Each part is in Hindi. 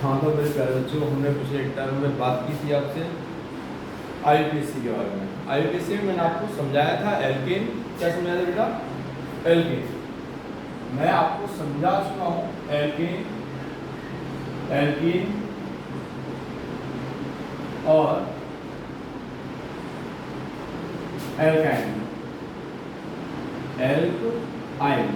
हाँ तो मेरे प्यारे बच्चों, हमने पिछले एक टर्म में बात की थी आपसे आईयूपीएसी के बारे में। आईयूपीएसी में मैंने आपको समझाया था एल्केन। क्या समझाया था बेटा? एल्केन। मैं आपको समझा चुका हूँ एल्केन, एल्केन और एल्काइन, एल्काइन।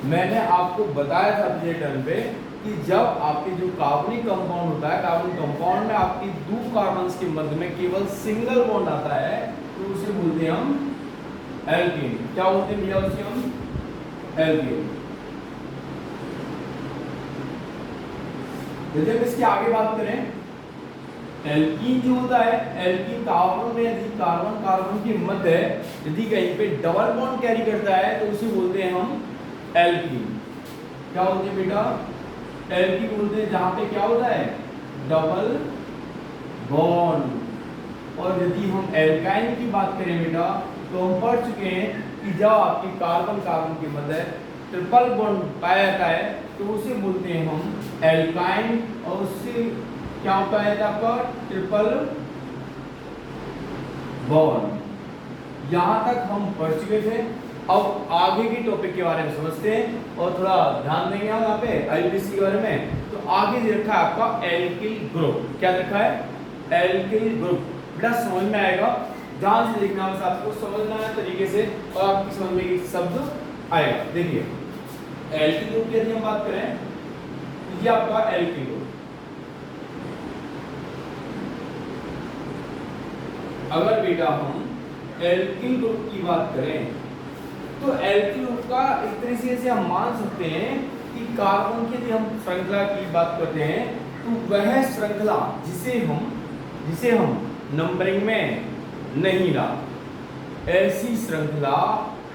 मैंने आपको बताया था पिछले टर्म पे कि जब आपके जो कार्बनिक कंपाउंड होता है, कार्बनिक कंपाउंड में आपकी दो कार्बन्स के मध्य में केवल सिंगल बॉन्ड आता है तो उसे बोलते हैं हम एल्केन। क्या बोलते हैं भैया उसे हम? एल्केन। यदि हम इसके आगे बात करें, एल्कीन जो होता है, एल्कीन कार्बन में यदि कार्बन कार्बन के मध्य यदि कहीं पे डबल बॉन्ड कैरी करता है तो उसे बोलते हैं हम एल्कीन। क्या बोलते हैं बेटा? एल्कीन बोलते हैं जहां पे क्या होता है? Double bond. और यदि हम एल्काइन की बात करें बेटा तो हम पढ़ चुके हैं कि जब आपकी कार्बन कार्बन के मध्य ट्रिपल बॉन्ड पाया जाता है तो उसे बोलते हैं हम एल्काइन। और उससे क्या होता है आपका? Triple bond. यहां तक हम पढ़ चुके थे। अब आगे के टॉपिक के बारे में समझते हैं और थोड़ा ध्यान देंगे हम यहाँ पे आईयूपीएसी के बारे में। तो आगे दे रखा है आपका एल्किल ग्रुप। क्या रखा है? Alkyl group. बेटा समझ में आएगा, ध्यान से देखना, बस आपको समझना है तरीके से और आपकी समझ में एक शब्द आएगा। देखिए एल्किल ग्रुप की यदि हम बात करें तो ये आपका एल्किल ग्रुप। अगर बेटा हम एल्किल ग्रुप की बात करें तो एल्किल ग्रुप का एक तरीके से हम मान सकते हैं कि कार्बन की यदि हम श्रृंखला की बात करते हैं तो वह श्रृंखला जिसे हम नंबरिंग में नहीं ला, ऐसी श्रृंखला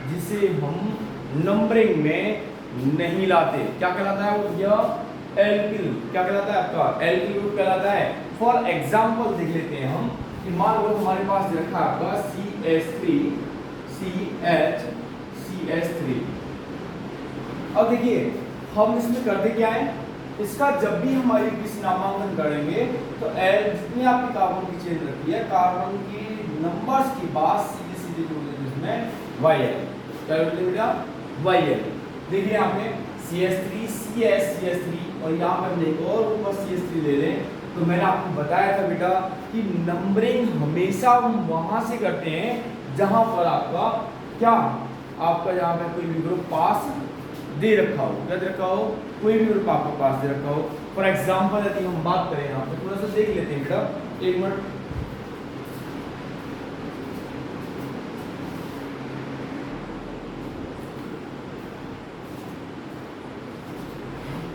जिसे हम नंबरिंग में नहीं लाते क्या कहलाता है? वो यह एल्किल क्या कहलाता है? आपका एल्किल ग्रुप कहलाता है। फॉर एग्जांपल देख लेते हैं हम कि मान लो हमारे पास रखा है आपका CH3। अब देखिए हम इसमें करते क्या है, इसका जब भी हम आईयूपीएसी नामांकन करेंगे तो जितनी आपकी कार्बन की चेन रखी है, कार्बन की नंबर्स के बाद सीधे सीधे जोड़ देते इसमें YL। क्या बोलते हैं बेटा? YL। देखिए यहाँ पे CH3 CH3 और यहाँ पर एक और ऊपर CH3 ले लें तो मैंने आपको बताया था बेटा कि नंबरिंग हमेशा हम वहां से करते हैं जहां पर आपका क्या, आपका जहां पर कोई भी ग्रुप पास दे रखा हो। क्या दे रखा हो? कोई भी ग्रुप आपको पास दे रखा हो। फॉर एग्जांपल यदि हम बात करें यहाँ पे थोड़ा सा देख लेते हैं बेटा, एक मिनट।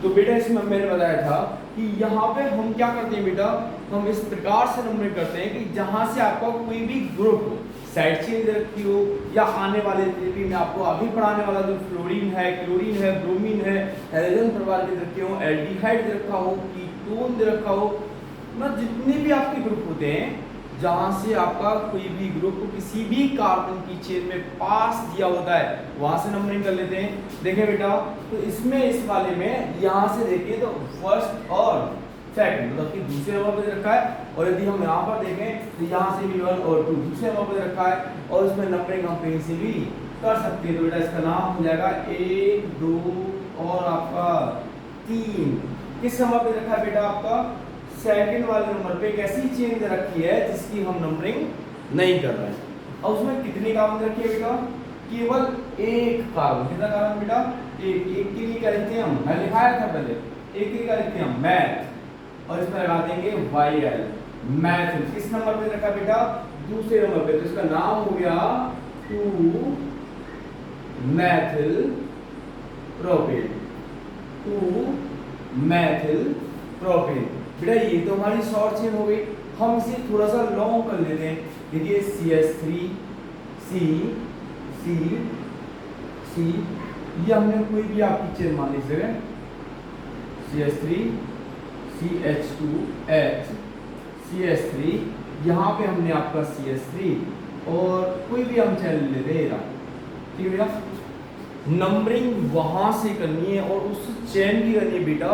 तो बेटा इसमें मैंने बताया था कि यहाँ पे हम क्या करते हैं बेटा, हम इस प्रकार से नंबरिंग करते हैं कि जहां से आपका कोई भी ग्रुप साइड चेन दे रखी हो या आने वाले थेरेपी में आपको अभी पढ़ाने वाला जो फ्लोरीन है, क्लोरीन है, ब्रोमीन है, हेलोजन परिवार के दे रखे हो, एल्डिहाइड दे रखा हो, कीटोन दे रखा हो, मतलब जितने भी आपके ग्रुप होते हैं जहां से आपका कोई भी ग्रुप किसी भी कार्बन की चेन में पास दिया होता है वहां से नंबरिंग कर लेते हैं। देखें बेटा तो इसमें इस वाले में यहां से देखिए तो फर्स्ट और सेकंड मतलब कि दूसरे नंबर पे रखा है, और यदि हम यहाँ पर देखें तो यहाँ से भी 1 और 2 दूसरे नंबर पे रखा है, और इसमें नंबरिंग हम कहीं से भी कर सकते हैं। तो बेटा इसका नाम हो जाएगा 1 2 और आपका 3। किस नंबर पे रखा है बेटा? आपका सेकंड वाले नंबर पे एक ऐसी चेन दे रखी है जिसकी हम नंबरिंग नहीं कर रहे हैं। और उसमें कितनी कार्बन रखी है बेटा? केवल एक कार्बन। कितना कार्बन बेटा? एक के लिए क्या लिखते हैं हम? मैं लिखाया था पहले, एक के लिए क्या लिखते हैं हम? मैथ। और इसमें लगा देंगे YL, मैथिल। किस नंबर पे रखा बेटा? दूसरे नंबर पे। तो इसका नाम हो गया 2 मैथिल प्रोपेन, 2 मैथिल प्रोपेन। बेटा ये तो हमारी शॉर्ट चेन हो गई। हम इसे थोड़ा सा लॉन्ग कर लेते हैं। देखिए CH3 C ये हमने कोई भी आपकी चेन मान लीजिए, CH3 CH2H CH3, यहाँ पे हमने आपका CH3 और कोई भी हम चेन ले दे रहा, ठीक है बेटा। नंबरिंग वहां से करनी है और उस चेन की करनी है बेटा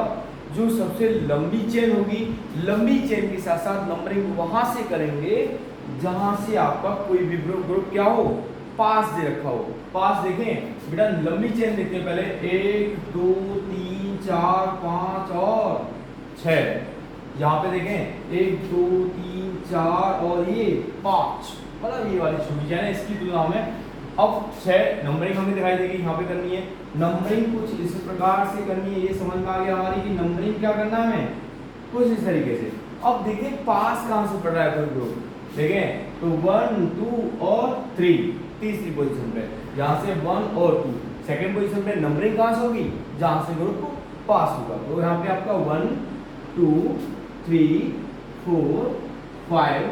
जो सबसे लंबी चेन होगी, लंबी चेन के साथ साथ नंबरिंग वहां से करेंगे जहां से आपका कोई भी ग्रुप क्या हो, पास दे रखा हो। पास देखें बेटा, लंबी चेन देखते हैं पहले, 1 2 3 4 5 और 6। यहाँ पे देखें 1 2 3 4 और ये 5, मतलब ये वाली छोटी चेन है, इसकी तुलना में अब 6 नंबरिंग हमें दिखाई देगी, यहाँ पे करनी है नंबरिंग कुछ इस प्रकार से करनी है। ये समझ में आ गया हमारी कि नंबरिंग क्या करना है हमें, कुछ इस तरीके से। अब देखें पास कहाँ से पड़ रहा है कोई ग्रुप, देखें तो 1 2 और 3 तीसरी पोजीशन पे, यहाँ से 1 और 2 सेकंड पोजीशन पे। नंबरिंग कहाँ से होगी, जहाँ से ग्रुप पास होगा। तो यहाँ पे आपका 1 2 3 4 5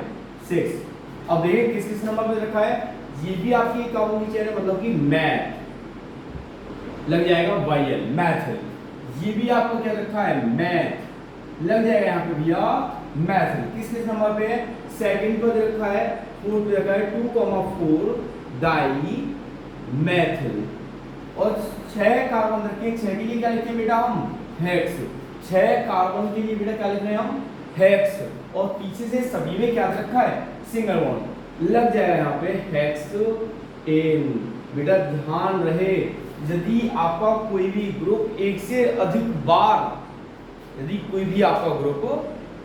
6। अब देखिए किस किस नंबर पे रखा है, ये भी आपकी काउंट की चेन है, मतलब कि मैथ लग जाएगा YL मैथ। ये भी आपको क्या रखा है, मैथ लग जाएगा यहाँ पे भैया मैथ। किस किस नंबर पे है, सेकंड पर रखा है, फोर्थ पे रखा है 2,4 डाई मैथिल। और 6 कार्बन रखे, 6 के लिए क्या लिखते हैं बेटा हम, हेक्स। 6 कार्बन के लिए बेटा क्या लिख रहे हैं हम, हेक्स। और पीछे से सभी में क्या रखा है, सिंगल बॉन्ड लग जाएगा यहाँ पे हेक्स एन। बेटा ध्यान रहे, यदि आपका कोई भी ग्रुप एक से अधिक बार, यदि कोई भी आपका ग्रुप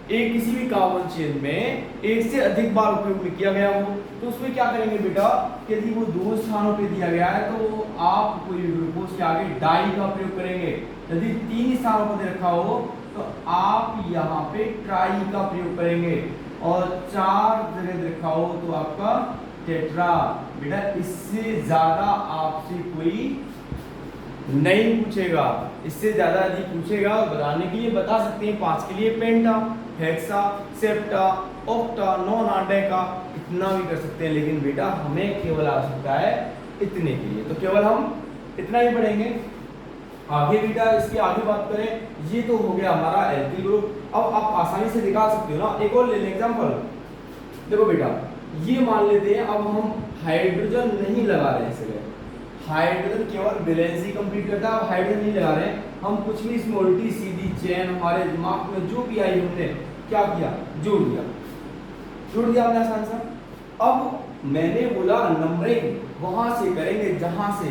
एक किसी भी कार्बन चेन में एक से अधिक बार उपयोग में किया गया हो, तो उसमें क्या करेंगे बेटा, यदि वो 2 स्थानों पे दिया गया है तो आप कोई भी ग्लूकोज के आगे डाई का प्रयोग करेंगे। यदि 3 स्थानों पर दे रखा हो तो आप यहाँ पे ट्राई का प्रयोग करेंगे, और 4 जगह दे रखा हो तो आपका टेट्रा। बेटा इससे ज्यादा आपसे कोई नहीं पूछेगा, इससे ज्यादा यदि पूछेगा बताने के लिए बता सकते हैं। 5 के लिए पेंटा, हेक्सा, सेप्टा, ऑक्टा, नोना, डेका, इतना भी कर सकते हैं, लेकिन बेटा हमें केवल आवश्यकता है इतने के लिए, तो केवल हम इतना ही पढ़ेंगे। आगे बेटा इसकी आगे बात करें, ये तो हो गया हमारा एल्किल ग्रुप। अब आप आसानी से निकाल सकते हो ना, एक और ले लें एग्जांपल। देखो बेटा ये मान लेते हैं, अब हम हाइड्रोजन नहीं लगा रहे हैं इस जगह, हाइड्रोजन केवल बैलेंस ही कंप्लीट करता है, अब हाइड्रोजन नहीं लगा रहे हैं हम, कुछ भी इसमें उल्टी सीधी चेन हमारे दिमाग में जो भी आई हमने क्या किया, जोड़ दिया हमने आसान सा। अब मैंने बोला नंबरिंग वहां से करेंगे जहां से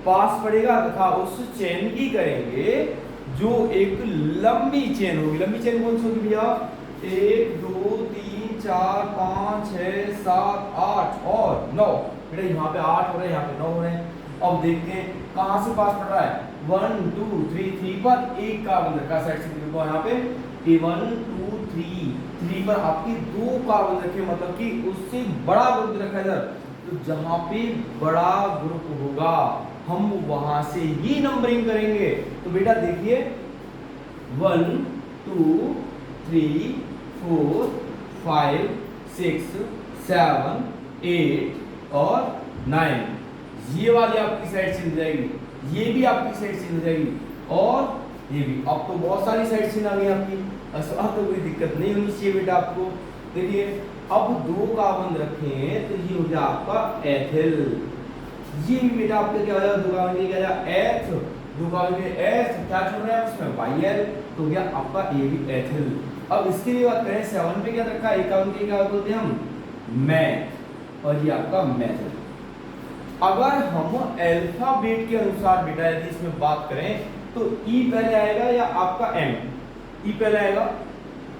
पास पड़ेगा, तथा उस चेन की करेंगे जो एक लंबी चेन होगी। लंबी चेन कौन सी होगी भैया, 1 2 3 4 5 6 7 8 और 9। बेटा यहाँ पे 8 हो रहे हैं, यहाँ पे 9 हो रहे हैं। अब देखते हैं कहां से पास पड़ रहा है, 1 2 3 पर एक कार्बन रखा साइड से देखो यहाँ पे 1 2 3 पर आपके 2 कार्बन रखे, मतलब कि उससे बड़ा ग्रुप रखा है इधर। तो जहां पे बड़ा ग्रुप होगा हम वहां से ही नंबरिंग करेंगे। तो बेटा देखिए 1 2 3 4 5 6 7 8 और 9, ये वाली आपकी साइड से मिल जाएगी, ये भी आपकी साइड से मिल जाएगी, और ये भी। अब तो बहुत सारी साइड से आ गई आपकी, अब तो कोई दिक्कत नहीं होनी चाहिए बेटा आपको। देखिए अब 2 कार्बन रखे हैं तो ये हो गया आपका एथिल। ये भी बेटा आपका क्या हो जाएगा, 2 कार्बन क्या जाएगा एथ, 2 कार्बन के एथ, क्या छोड़ रहे हैं उसमें YL, तो हो गया आपका ये भी एथिल। अब इसके लिए बात करें 7 पे क्या रखा है, 1 कार्बन के क्या बोलते हैं हम, मैथ, और ये आपका मेथड। अगर हम अल्फाबेट के अनुसार बेटा यदि इसमें बात करें तो ई पहले आएगा या आपका एम, ई पहले आएगा,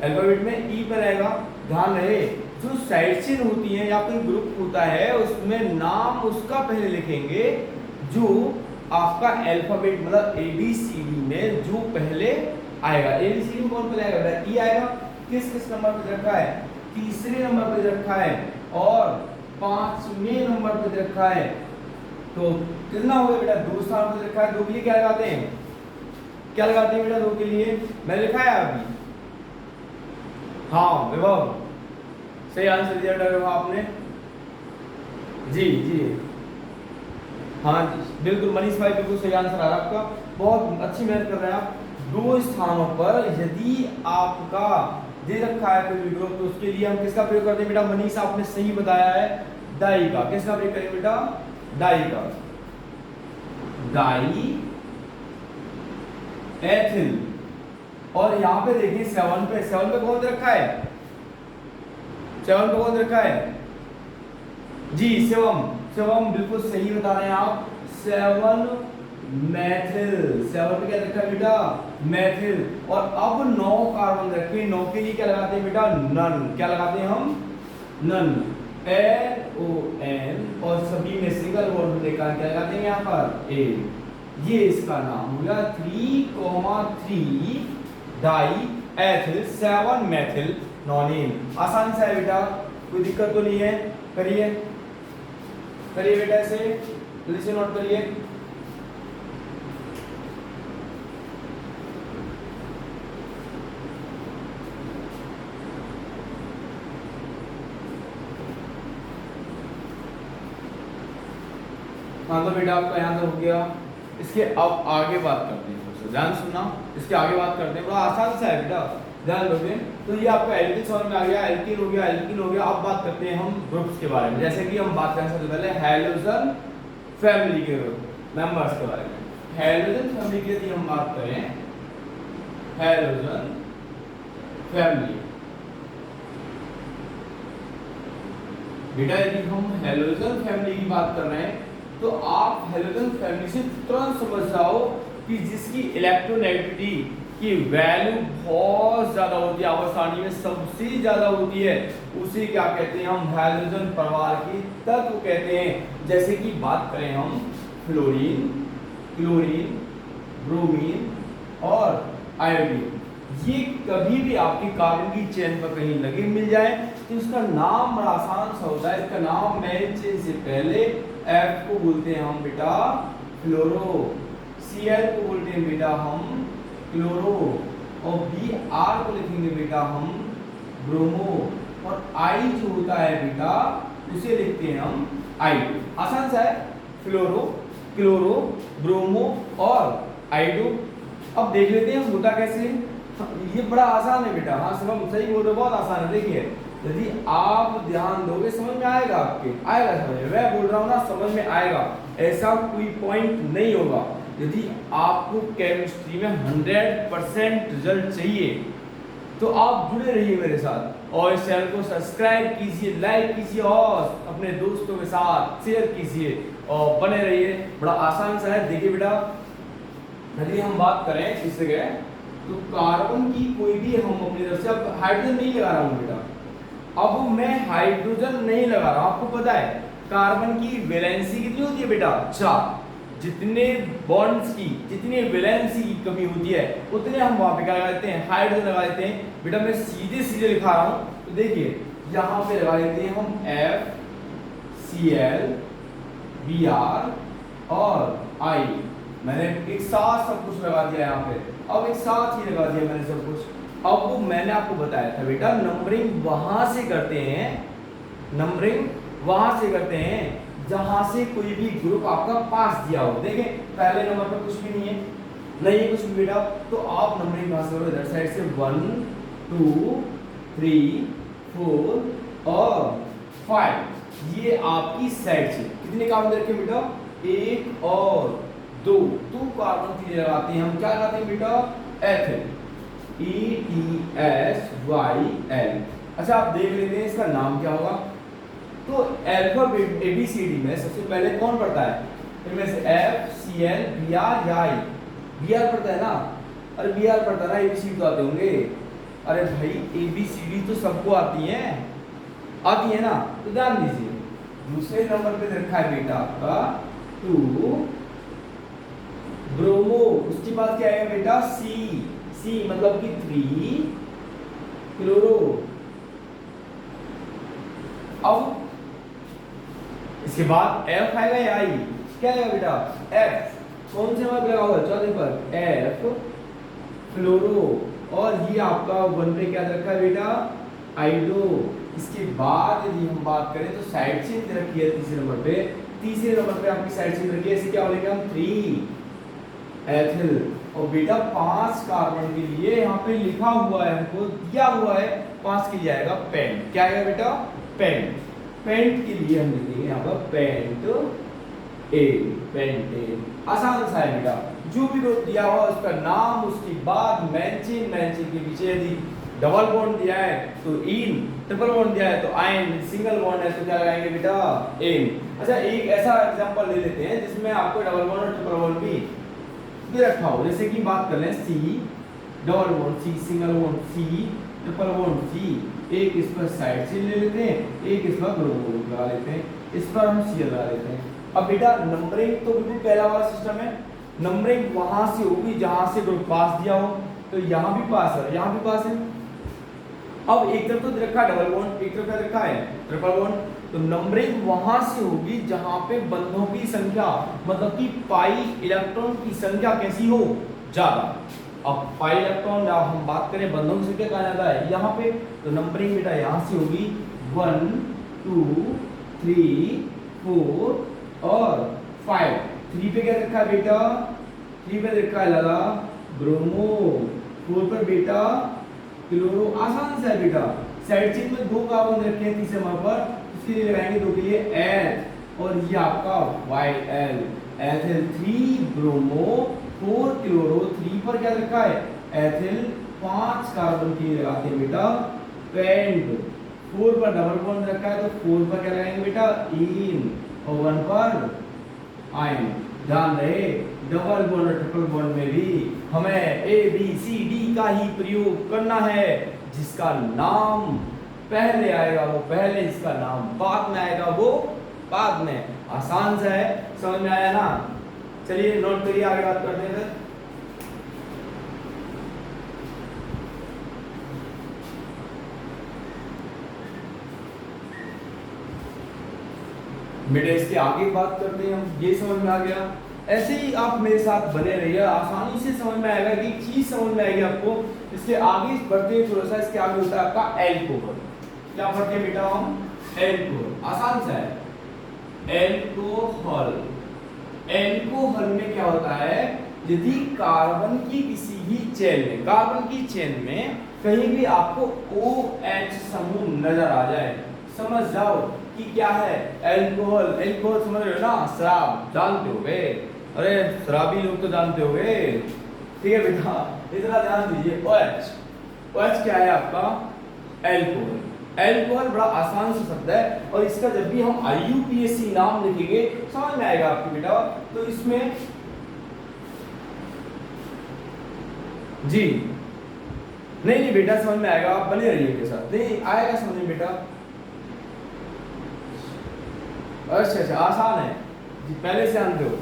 अल्फाबेट में ई पहले आएगा। ध्यान रहे जो साइड चेन होती है या कोई ग्रुप होता है उसमें नाम उसका पहले लिखेंगे जो आपका अल्फाबेट मतलब ABCD में जो पहले आएगा। ABCD में कौन पहले आएगा बेटा, ई आएगा। किस किस नंबर पे रखा है, तीसरे नंबर पे रखा है, और 5वें नंबर पे रखा है। तो कितना हो गया बेटा, 2 स्थान पे रखा है। 2 के लिए क्या लगाते हैं, क्या लगाते हैं बेटा 2 के लिए, मैंने लिखा है अभी, हाँ विभव सही आंसर दिया बेटा आपने जी जी, हाँ जी बिल्कुल मनीष भाई बिल्कुल सही आंसर आ रहा है आपका, बहुत अच्छी मेहनत कर रहे हैं आप। 2 स्थानों पर यदि आपका दे रखा है कोई ग्रुप तो उसके लिए हम किसका प्रयोग करते हैं बेटा, मनीष आपने सही बताया है डाई का। किसका प्रयोग करें बेटा, डाई का, डाई एथिल और यहाँ पे देखिए 7 पे, 7 पे कौन रखा है, 7 पे कौन रखा है जी, शिवम, शिवम बिल्कुल सही बता रहे हैं आप, 7 मैथिल, 7 पे क्या रखा है बेटा, मैथिल। और अब 9 कार्बन रखे, 9 के लिए क्या लगाते हैं बेटा, नन, क्या लगाते हैं हम, नन, NON, और सभी में सिंगल बॉन्ड लेकर क्या लगाते हैं यहाँ पर ए, ये इसका नाम हो गया 3,3 डाई एथिल 7 मैथिल नॉनिन। आसान सा है बेटा, कोई दिक्कत तो नहीं है, करिए करिए बेटा, ऐसे जल्दी से नोट करिए। हाँ तो बेटा आपका यहाँ तो हो गया, इसके अब आगे बात करते हैं, थोड़ा ध्यान सुनना, इसके आगे बात करते हैं, बड़ा आसान सा है बेटा, ध्यान दोगे। तो ये आपका एल्किन समझ में आ गया, एल्किन हो गया, एल्किन हो गया। अब बात करते हैं हम ग्रुप्स के बारे में, जैसे कि हम बात करें सबसे पहले हैलोजन फैमिली के मेंबर्स के बारे में। हैलोजन फैमिली की यदि हम बात करें, हैलोजन फैमिली बेटा, यदि हम हैलोजन फैमिली की बात कर रहे हैं तो आप हैलोजन फैमिली से तुरंत समझ जाओ कि जिसकी इलेक्ट्रोनेगेटिविटी की वैल्यू बहुत ज्यादा होती है, आवर्त सारणी में सबसे ज्यादा होती है, उसे क्या कहते हैं हम, हैलोजन परिवार के तत्व कहते हैं। जैसे कि बात करें हम फ्लोरीन, क्लोरीन, ब्रोमीन और आयोडीन, ये कभी भी आपकी कार्बन की चेन पर कहीं लगे मिल जाए तो इसका नाम बड़ा आसान सा होता है, इसका नाम मेन चेन से पहले F को बोलते हैं हम बेटा फ्लोरो, Cl को बोलते हैं बेटा हम क्लोरो, और Br को लिखेंगे बेटा हम ब्रोमो, और I जो होता है बेटा उसे लिखते हैं हम आइडो। आसान सा है, फ्लोरो, क्लोरो, ब्रोमो और आइडो। अब देख लेते हैं होता कैसे, ये बड़ा आसान है बेटा, हाँ सब सही बोल रहे, बहुत आसान है। देखिए यदि आप ध्यान दोगे समझ में आएगा, आपके आएगा समझ में, मैं बोल रहा हूँ ना समझ में आएगा, ऐसा कोई पॉइंट नहीं होगा। यदि आपको केमिस्ट्री में 100% रिजल्ट चाहिए तो आप जुड़े रहिए मेरे साथ, और इस चैनल को सब्सक्राइब कीजिए, लाइक कीजिए और अपने दोस्तों के साथ शेयर कीजिए और बने रहिए। बड़ा आसान सा है। देखिए बेटा, यदि हम बात करें इस जगह तो कार्बन की कोई भी हम अपनी तरफ से, अब हाइड्रोजन नहीं लगा रहा हूँ बेटा, अब मैं हाइड्रोजन नहीं लगा रहा हूं। आपको पता है कार्बन की वैलेंसी कितनी होती है बेटा, 4। जितने बॉन्ड्स की, जितनी वैलेंसी की कमी होती है उतने हम वहां पे क्या लगा देते हैं, हाइड्रोजन लगा देते हैं। बेटा मैं सीधे सीधे लिखा रहा हूं, तो देखिए यहां पे लगा देते हैं हम FCl Br और I, मैंने एक साथ सब कुछ लगा दिया यहाँ पे, अब एक साथ ही लगा दिया मैंने सब कुछ। अब मैंने आपको बताया था बेटा नंबरिंग वहां से करते हैं, नंबरिंग वहां से करते हैं जहां से कोई भी ग्रुप आपका पास दिया हो। देखें पहले नंबर पर कुछ भी नहीं है, नहीं है कुछ भी बेटा, तो आप नंबरिंग वहां से करो इधर साइड से 1 2 3 4 और 5, ये आपकी साइड से कितने कार्बन रखे बेटा, 1 और 2 कार्बन के लिए लगाते हैं हम, क्या लगाते हैं बेटा, एथिल, ETHYL। अच्छा आप देख लेते हैं इसका नाम क्या होगा। तो अल्फाबेट ABCD में सबसे पहले कौन पढ़ता है, इनमें से FCl Br या I, Br पढ़ता है ना, अरे Br पढ़ता है ना, ABCD तो आते होंगे। अरे भाई ABCD तो सबको आती है ना, तो ध्यान दीजिए दूसरे नंबर पे रखा है बेटा आपका 2 ब्रोमो, उसके बाद क्या आएगा बेटा C मतलब कि 3 क्लोरो। अब इसके बाद F आएगा या I, क्या आएगा बेटा F, कौन से नंबर पे लगा हुआ है, चौथे पर F फ्लोरो, और ये आपका 1 पे क्या रखा है बेटा, आइडो। इसके बाद यदि हम बात करें तो साइड चेन रखी है तीसरे नंबर पे आपकी साइड चेन रखी है, इसे क्या बोलेंगे हम 3 एथिल। और बेटा 5 कार्बन के लिए यहाँ पे लिखा हुआ है, हमको दिया हुआ है 5 के लिए आएगा पेंट, क्या आएगा बेटा, पेंट के लिए हम लिखेंगे यहाँ पर पेंटेन। आसान सा है बेटा, जो भी ग्रुप दिया हुआ उसका नाम, उसके बाद मेन चेन के पीछे यदि डबल बॉन्ड दिया है तो इन, ट्रिपल बॉन्ड दिया है तो आइन, सिंगल बॉन्ड है तो क्या लगाएंगे बेटा इन। अच्छा एक ऐसा एग्जांपल ले लेते हैं जिसमें आपको डबल बॉन्ड और ट्रिपल बॉन्ड भी दे रखा हो। जैसे कि बात कर लें C double bond, C single bond, C triple bond, C एक इस पर साइड से ले लेते हैं, एक इस पर ग्रुप लगा लेते हैं, इस पर हम सी लगा लेते हैं। अब बेटा नंबरिंग तो बिल्कुल पहला वाला सिस्टम है, नंबरिंग वहां से होगी जहां से ग्रुप पास दिया हो, तो यहाँ भी पास है, यहाँ भी पास है। अब एक तरफ तो दे रखा है डबल बॉन्ड, एक तरफ क्या रखा है ट्रिपल बॉन्ड, तो नंबरिंग वहां से होगी जहां पे बंधों की संख्या मतलब कि पाई इलेक्ट्रॉन की संख्या कैसी हो ज्यादा। अब पाई इलेक्ट्रॉन जब हम बात करें बंधों की संख्या कहा जाता है यहाँ पे, तो नंबरिंग बेटा यहाँ से होगी 1 2 3 4 और 5। 3 पे क्या रखा है बेटा, 3 पे रखा है लगा ब्रोमो, 4 पर बेटा क्लोरो। आसान सा है बेटा, साइड चेन में 2 कार्बन रखे हैं तीसरे नंबर पर, इसके लिए लगाएंगे 2 के लिए H और ये आपका YL, एथिल 3 ब्रोमो 4 क्लोरो, 3 पर क्या रखा है एथिल 5 कार्बन के लिए लगाते हैं बेटा पेंट। 4 पर डबल बॉन्ड रखा है तो 4 पर क्या लगाएंगे बेटा इन और 1 पर आयन। ध्यान रहे डबल बॉन्ड और ट्रिपल बॉन्ड में भी हमें ABCD का ही प्रयोग करना है, जिसका नाम पहले आएगा वो पहले, जिसका नाम बाद में आएगा वो बाद में। आसान सा है, समझ में आया ना। चलिए नोट करिए, आगे बात करते हैं। बेटे इसके आगे बात करते हैं हम, ये समझ में आ गया। ऐसे ही आप मेरे साथ बने रहिए, आसानी से समझ में आएगा कि चीज समझ में आएगी आपको। इसके आगे बढ़ते हैं थोड़ा सा, इसके आगे होता है आपका एल्कोहल। क्या पढ़ते हैं बेटा हम एल्कोहल, आसान सा है एल्कोहल। एल्कोहल में क्या होता है, यदि कार्बन की किसी भी चेन में, कार्बन की चेन में कहीं भी आपको OH समूह नजर आ जाए, समझ जाओ कि क्या है एल्कोहल। एल्कोहल समझ रहे हो ना, शराब जानते होगे, अरे शराबी लोग तो जानते होगे, ठीक है बेटा इतना ध्यान दीजिए। OH, OH क्या है आपका एल्कोहल। एल्कोहल बड़ा आसान सा शब्द है और इसका जब भी हम IUPAC नाम लिखेंगे समझ में आएगा आपको बेटा। तो इसमें जी नहीं बेटा समझ में आएगा, आप बने रहिए के साथ, नहीं आएगा समझ में बेटा। अच्छा आसान है जी, पहले से जानते हो,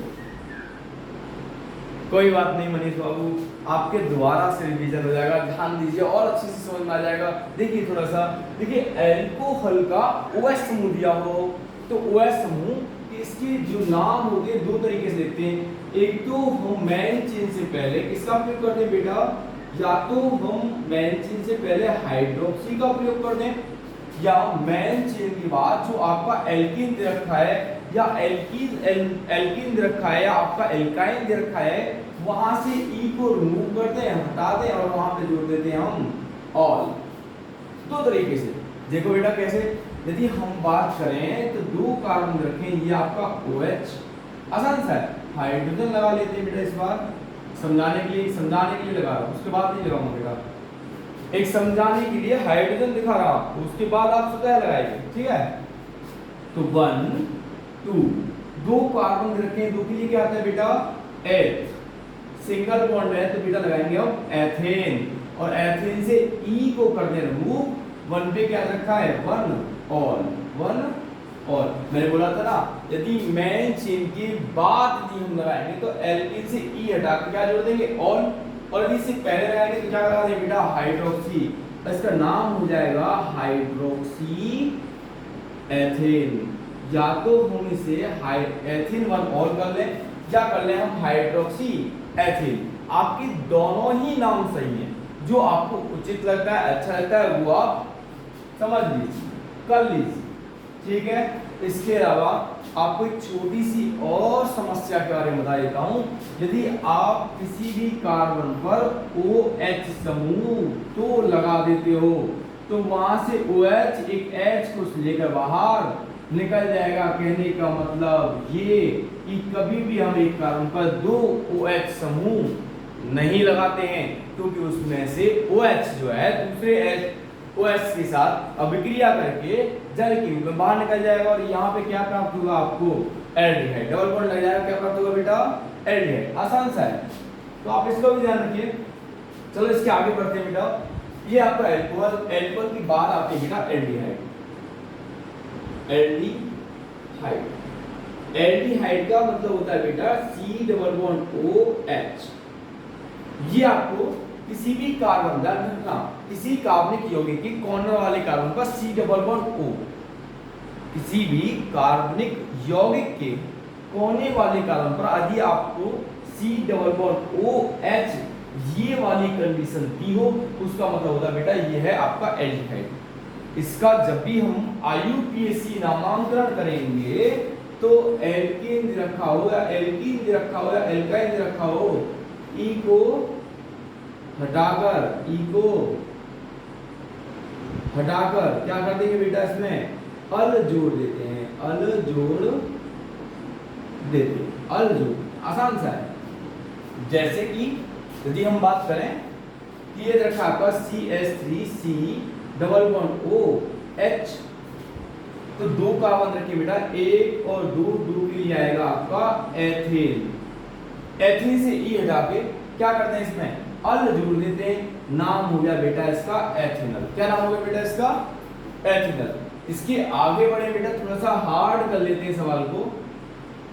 कोई बात नहीं मनीष बाबू, आपके दोबारा से रिवीजन हो जाएगा, ध्यान दीजिए और अच्छे से समझ में आ जाएगा। देखिए थोड़ा सा देखिए, एल्कोहल का OH समूह दिया हो तो OH समूह इसके जो नाम होते हैं दो तरीके से लिखते हैं। एक तो हम मेन चेन से पहले किसका प्रयोग करते हैं बेटा, या तो हम मेन चेन से पहले हाइड्रोक्सी का प्रयोग कर दें, या मेन चेन के बाद जो आपका एल्कीन दे रखा है या एल्कीन दे रखा है या आपका एल्काइन दे रखा है, वहां से ई को रिमूव कर दें, हटा दें और वहां पे जोड़ देते हैं हम ऑल। दो तरीके से देखो बेटा कैसे, यदि हम बात करें तो 2 कार्बन रखें, ये आपका OH, आसान सा है। हाइड्रोजन लगा लेते हैं बेटा, इस बार समझाने के लिए लगा रहा हूं, उसके बाद नहीं लगाऊंगा बेटा, एक समझाने के लिए हाइड्रोजन दिखा रहा हूं, उसके बाद आप स्वतः लगाएंगे, ठीक है। तो 1 2 2 कार्बन रखें, 2 के लिए क्या आता है बेटा एथ, सिंगल बॉन्ड है तो बेटा लगाएंगे हम एथेन, और एथेन से ई को कर दें रिमूव। 1 पे क्या रखा है 1 और मैंने बोला था ना, यदि मेन चेन के बाद यदि हम लगाएंगे तो एल्कीन से ई हटा के क्या जोड़ देंगे ऑल, और यदि इससे पहले लगाएंगे तो क्या लगा देंगे बेटा हाइड्रोक्सी, इसका नाम हो जाएगा हाइड्रोक्सी एथेन। या तो हम इसे एथेन 1 और कर लें या कर लें हम हाइड्रोक्सी एथेन, आपके दोनों ही नाम सही हैं, जो आपको उचित लगता है अच्छा लगता है वो आप समझ लीजिए कर लीजिए, ठीक है। इसके अलावा आपको एक छोटी सी और समस्या के बारे में बता देता हूं, यदि आप किसी भी कार्बन पर OH समूह तो लगा देते हो तो वहां से OH एक H को लेकर बाहर निकल जाएगा। कहने का मतलब ये कि कभी भी हम एक कार्बन पर दो OH समूह नहीं लगाते हैं, क्योंकि उसमें से OH जो है दूसरे OH के साथ अभिक्रिया करके जल के रूप में बाहर निकल जाएगा और यहाँ पे क्या प्राप्त होगा आपको, एल्डिहाइड। डबल बॉन्ड लग जाएगा, क्या प्राप्त होगा बेटा, एल्डिहाइड। आसान सा है, तो आप इसको भी ध्यान रखिए। चलो इसके आगे बढ़ते हैं बेटा। ये आपका एल्कोहल, एल्कोहल की बात आती है बेटा एल्डिहाइड। एल्डिहाइड, एल्डिहाइड का मतलब होता है बेटा C डबल बॉन्ड OH। ये आपको किसी भी कार्बन का, किसी कार्बनिक यौगिक के कॉर्नर वाले कार्बन पर C डबल बॉन्ड O, किसी भी कार्बनिक यौगिक के कोने वाले कार्बन पर यदि आपको C डबल बॉन्ड OH ये वाली कंडीशन दी हो, उसका मतलब होता है बेटा ये है आपका एल्डिहाइड। इसका जब भी हम IUPAC नामांकन करेंगे तो एल्केन रखा हो या एल्कीन रखा हो या एल्काइन रखा हो, ई को हटाकर क्या कर देंगे बेटा, इसमें अल जोड़ देते हैं, अल जोड़ देते हैं, अल जोड़। आसान सा है। जैसे कि यदि हम बात करें कि ये रखा आपका CH3C डबल बॉन्ड OH, तो दो कार्बन रखिए बेटा, एक और दो के लिए आएगा आपका एथेन। एथेन से ई हटा के क्या करते हैं, इसमें अल जोड़ देते हैं, नाम हो गया बेटा इसका एथेनल। क्या नाम हो गया बेटा इसका, एथेनल। इसके आगे बढ़े बेटा, थोड़ा सा हार्ड कर लेते हैं सवाल को,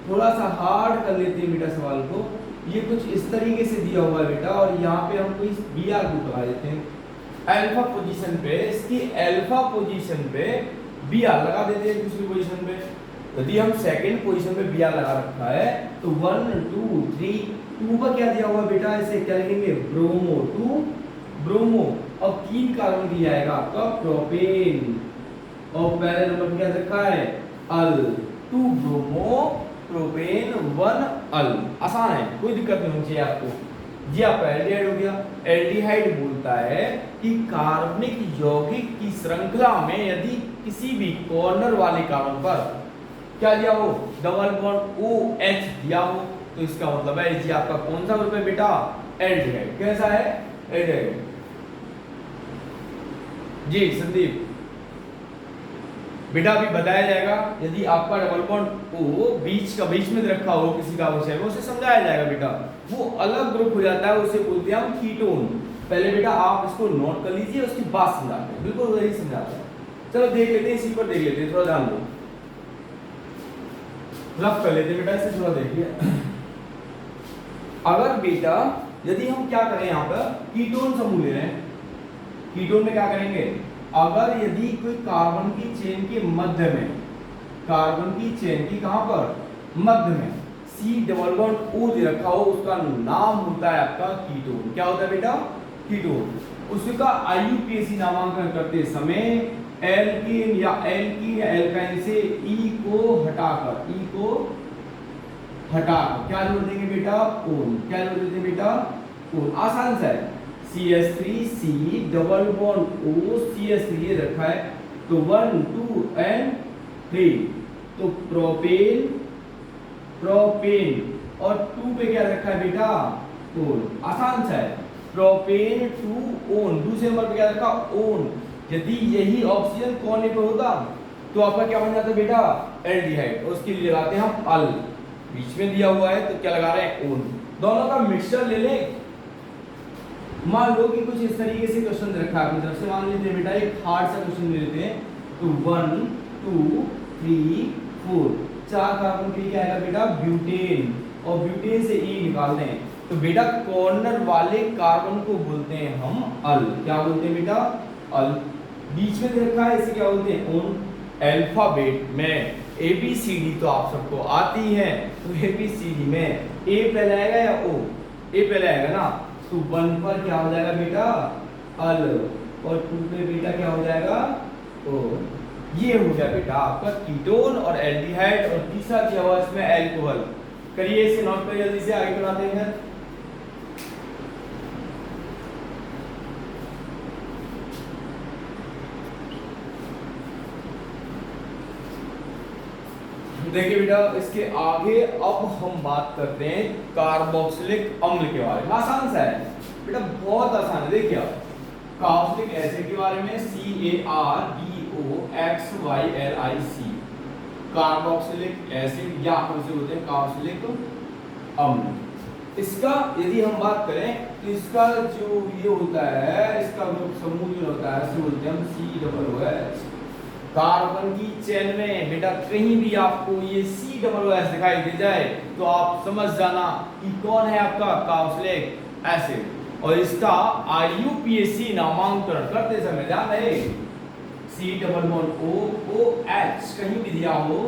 थोड़ा सा हार्ड कर लेते हैं बेटा सवाल को। ये कुछ इस तरीके से दिया हुआ है बेटा, और यहाँ पे हम कोई Br ग्रुप लगा देते हैं अल्फा पोजीशन पे, इसकी अल्फा पोजीशन पे Br लगा देते हैं दूसरी पोजीशन पे। यदि हम सेकंड पोजीशन पे Br लगा रखा है तो 1 2 3 2 पर क्या दिया हुआ है बेटा, इसे क्या लिखेंगे, ब्रोमो, 2 ब्रोमो। और 3 कार्बन दिया जाएगा आपका प्रोपेन, और पहले नंबर पे क्या रखा है, अल, 2 ब्रोमो प्रोपेन 1 अल। आसान है, कोई दिक्कत नहीं होनी चाहिए आपको। ये आपका एल्डिहाइड हो गया। एल्डिहाइड बोलता है कि कार्बनिक यौगिक की श्रृंखला में यदि किसी भी कॉर्नर वाले कार्बन पर क्या दिया हो, डबल बॉन्ड OH दिया हो, तो इसका मतलब है ये आपका कौन सा ग्रुप है बेटा, एल्डिहाइड। कैसा है, एल्डिहाइड। जी संदीप बेटा अभी बताया जाएगा, यदि आपका डबल बॉन्ड O बीच में रखा हो किसी का विषय में, उसे समझाया जाएगा बेटा। वो अलग ग्रुप हो जाता है, उसे बोलते हैं हम कीटोन। पहले बेटा आप इसको नोट कर लीजिए, उसके बाद समझाते हैं, बिल्कुल वही समझाते हैं। चलो देख लेते हैं, इसी पर देख लेते हैं, थोड़ा ध्यान दो, रफ कर लेते हैं बेटा, इसे थोड़ा देखिए। अगर बेटा यदि हम क्या करें, यहाँ पर कीटोन समूह ले रहे हैं, कीटोन में क्या करेंगे, अगर यदि कोई कार्बन की चेन के मध्य में, कार्बन की चेन की कहां पर, मध्य में C डबल बॉन्ड O दे रखा हो, उसका नाम होता है आपका कीटोन। क्या होता है बेटा, कीटोन। उसका IUPAC नामांकन करते समय एल्कीन या एल्काइन से E को हटाकर क्या जोड़ देंगे बेटा, ओन। क्या जोड़ देते हैं बेटा, ओन। आसान सा है। CH3C double bond O, CH3 रखा है, तो 1 2 and 3, तो प्रोपेन और 2 पे क्या रखा है बेटा, ओन। आसान सा है, प्रोपेन 2 ओन, दूसरे नंबर पे क्या रखा, ओन। यदि यही ऑक्सीजन कोने पे होता तो आपका क्या बन जाता बेटा, एल्डिहाइड। उसके लिए लगाते हैं हम अल, बीच में दिया हुआ है तो क्या लगा रहे हैं, ओन। दोनों का मिक्सचर ले लें। मान लो कि कुछ इस तरीके से क्वेश्चन रखा है अपनी तरफ से, मान लेते हैं बेटा एक हार्ड सा क्वेश्चन ले लेते हैं, तो 1 2 3 4 4 कार्बन के लिए क्या आएगा बेटा, ब्यूटेन, और ब्यूटेन से E निकाल दें, तो बेटा कॉर्नर वाले कार्बन को बोलते हैं हम अल। क्या बोलते हैं बेटा, अल। बीच में दे रखा है, इसे क्या बोलते हैं, ओन। अल्फाबेट में ABCD तो आप सबको आती है, तो ABCD में A पहले आएगा या O, A पहले आएगा ना, तो 1 पर क्या हो जाएगा बेटा, अल, और 2 पे बेटा क्या हो जाएगा, ओ। ये हो गया बेटा आपका कीटोन और एल्डिहाइड, और तीसरा क्या हुआ इसमें, अल्कोहल। करिए इसे नोट करिए, जल्दी से आगे बढ़ाते हैं। देखिए बेटा, इसके आगे अब हम बात करते हैं कार्बोक्सिलिक अम्ल के बारे में। आसान सा है बेटा, बहुत आसान है। देखिए आप कार्बोक्सिलिक एसिड के बारे में, CARBOXYLIC, कार्बोक्सिलिक एसिड या हम इसे बोलते हैं कार्बोक्सिलिक अम्ल। इसका यदि हम बात करें तो इसका जो ये होता है, इसका जो समूह जो होता है, इसे बोलते हैं हम COOH। कार्बन की चेन में बेटा कहीं भी आपको ये COOH दिखाई दे जाए तो आप समझ जाना कि कौन है आपका कार्बोक्सिलिक एसिड। और इसका IUPAC नामांकन करते समय ध्यान रहे, COOH कहीं भी दिया हो,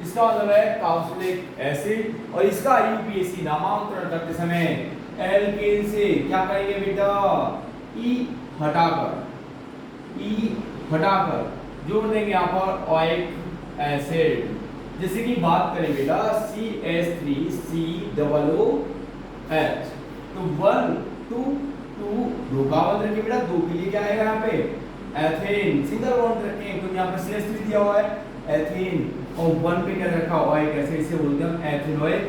इसका मतलब है कार्बोक्सिलिक एसिड। और इसका IUPAC नामांकन करते समय एल्केन से क्या करेंगे बेटा, E हटाकर जोड़ देंगे यहाँ पर ओइक एसिड। जैसे कि बात करें बेटा CH3COOH, तो 1 2 2 दो का बंद रखेंगे बेटा, दो के लिए क्या आएगा यहाँ पे एथेन, सिंगल बॉन्ड रखेंगे तो यहाँ पे CH3 दिया हुआ है एथेन, और 1 पे क्या रखा ओइक एसिड, इसे बोलते हैं हम एथेनोइक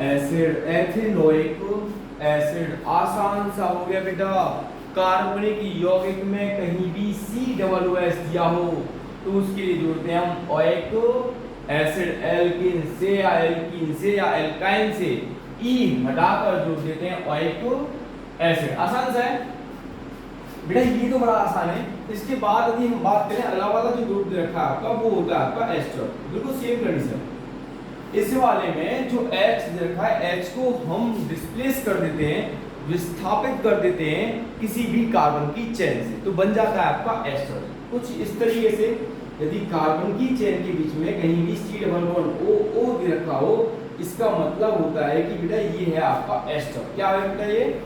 एसिड। एथेनोइक एसिड आसान सा हो गया बेटा। कार्बनिक यौगिक में कहीं भी COOH दिया हो तो उसके लिए जोड़ते हैं हम ओइक एसिड। एल्कीन से या एल्काइन से E हटाकर जोड़ देते हैं ओइक एसिड। आसान सा है बेटा, ये तो बड़ा आसान है। इसके बाद यदि हम बात करें अगला वाला जो ग्रुप दे रखा है आपका, वो होता है आपका एस्टर। बिल्कुल सेम कंडीशन। इस वाले में जो H दे रखा है, H को हम डिस्प्लेस कर देते हैं, विस्थापित कर देते हैं किसी भी कार्बन की चेन से, तो बन जाता है आपका एस्टर। कुछ इस तरीके से यदि कार्बन की चेन के बीच में कहीं भी COO दे रखा हो, इसका मतलब होता है कि बेटा ये है आपका एस्टर। क्या है बेटा ये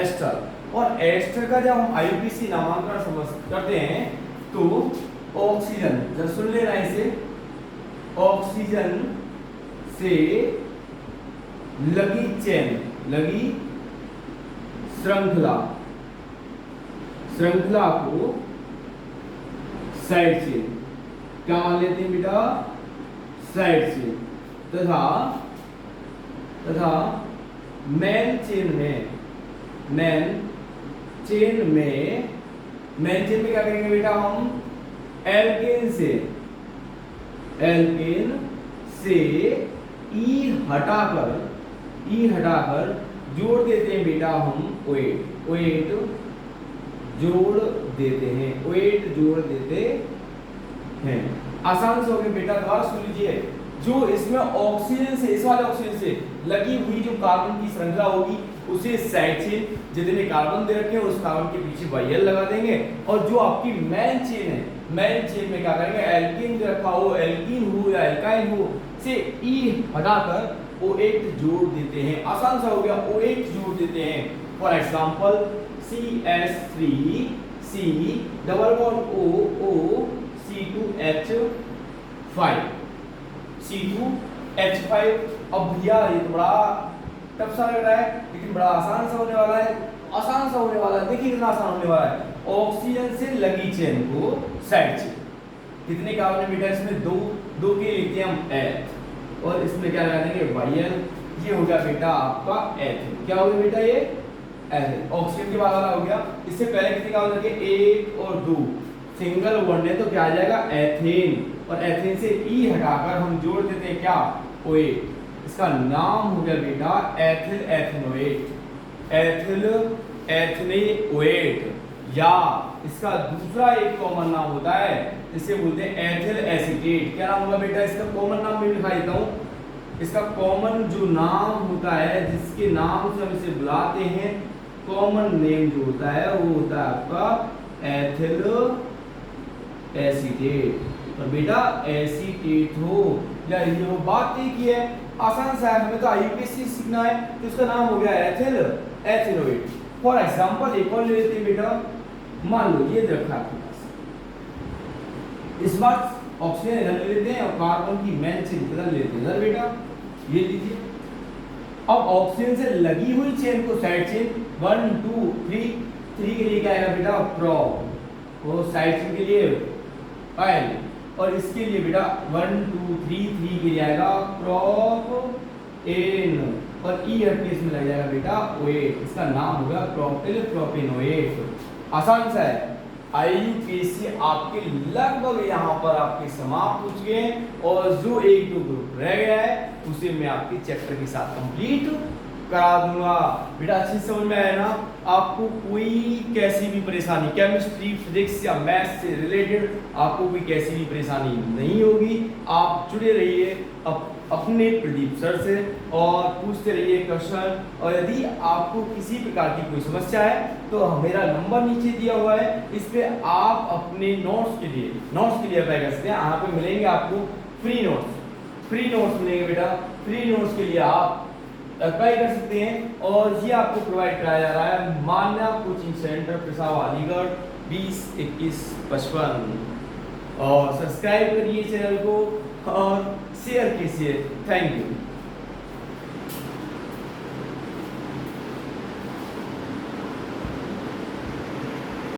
एस्टर। और एस्टर का जब हम IUPAC नामांकन समझ करते हैं तो ऑक्सीजन, जब सुन लेना इसे, ऑक्सीजन से लगी चेन, लगी श्रृंखला को साइड चेन क्या मान लेते हैं बेटा, साइड चेन। तथा मेन चेन में क्या करेंगे बेटा, हम एल्केन से E हटाकर जोड़ देते हैं बेटा हम OH जोड़ देते हैं। आसान से हो गया बेटा, दोबारा सुन लीजिए। जो इसमें ऑक्सीजन से, इस वाले ऑक्सीजन से लगी हुई जो कार्बन की श्रृंखला होगी उसे साइड चेन, जितने कार्बन दे रखे हैं उस कार्बन के पीछे YL लगा देंगे। और जो आपकी मेन चेन है, मेन चेन में क्या करेंगे, एल्कीन दे रखा हो, एल्कीन हो या एल्काइन हो, से E हटाकर OH जोड़ देते हैं। आसान सा हो गया, OH जोड़ देते हैं। For example CH3 C_O_O_C2H5। अब भैया ये तो बड़ा टफ सा लग रहा है, लेकिन बड़ा आसान सा होने वाला है। देखिए कितना आसान होने वाला है। ऑक्सीजन से लगी चेन को साइड चेन, कितने कार्बन है बेटा इसमें, दो के लिखते हैं हम H, और इसमें क्या लगा देंगे YL। ये हो गया बेटा आपका एथिन। क्या हो गया बेटा ये एथिन। ऑक्सीजन के बाद वाला हो गया। इससे पहले कितने कार्बन लगे, 1 और 2, सिंगल बॉन्ड है तो क्या आ जाएगा एथेन। और एथेन से E हटाकर हम जोड़ देते हैं क्या, OH। इसका नाम हो गया बेटा एथिल एथेनोएट, या इसका दूसरा एक कॉमन नाम होता है, इसे बोलते हैं एथिल एसीटेट। क्या नाम होगा बेटा इसका, कॉमन नाम मैं लिखा देता हूँ। इसका कॉमन जो नाम होता है, जिसके नाम से हम इसे बुलाते हैं, कॉमन नेम जो होता है वो होता है आपका एथिल एसीटेट। और बेटा एसीटेट हो या ये हो, बात एक ही है, आसान सा है। हमें तो IUPAC सीखना है, तो इसका नाम हो गया एथिल एथेनोएट। फॉर एग्जांपल एक और ले लेते हैं बेटा, मान लो ये रखा है आपके पास, इस बार ऑक्सीजन इधर ले लेते हैं और कार्बन की मेन चेन इधर लेते हैं। इधर बेटा ये लीजिए। अब ऑक्सीजन से लगी हुई चेन को साइड चेन 1 2 3 के लिए क्या आएगा बेटा, प्रो, वो साइड चेन के लिए पायल, और इसके लिए बेटा 1 2 3 3 के लिए आएगा प्रोप एन और ई हट के इसमें लग जाएगा बेटा ओएट। इसका नाम होगा प्रोपिल प्रोपेनोएट। आसान सा है। IUPAC आपके लगभग यहाँ पर आपके समाप्त हो चुके हैं और जो एक दो ग्रुप रह गया है उसे मैं आपके चैप्टर के साथ कंप्लीट करा दूंगा। बेटा अच्छी समझ में आया ना? आपको कोई कैसी भी परेशानी केमिस्ट्री फिजिक्स या मैथ्स से रिलेटेड आपको कोई कैसी भी परेशानी नहीं होगी। आप जुड़े रहिए अपने प्रदीप सर से और पूछते रहिए क्वेश्चन। और यदि आपको किसी प्रकार की कोई समस्या है तो मेरा नंबर नीचे दिया हुआ है, इस पे आप अपने नोट्स के लिए अप्लाई कर सकते हैं। यहाँ पे मिलेंगे आपको फ्री नोट्स मिलेंगे बेटा। फ्री नोट्स के लिए आप अप्लाई कर सकते हैं और ये आपको प्रोवाइड कराया जा रहा है मान्या कोचिंग सेंटर पिसावा अलीगढ़ 20 21 55। और सब्सक्राइब करिए चैनल को और शेयर कीजिए। Thank you.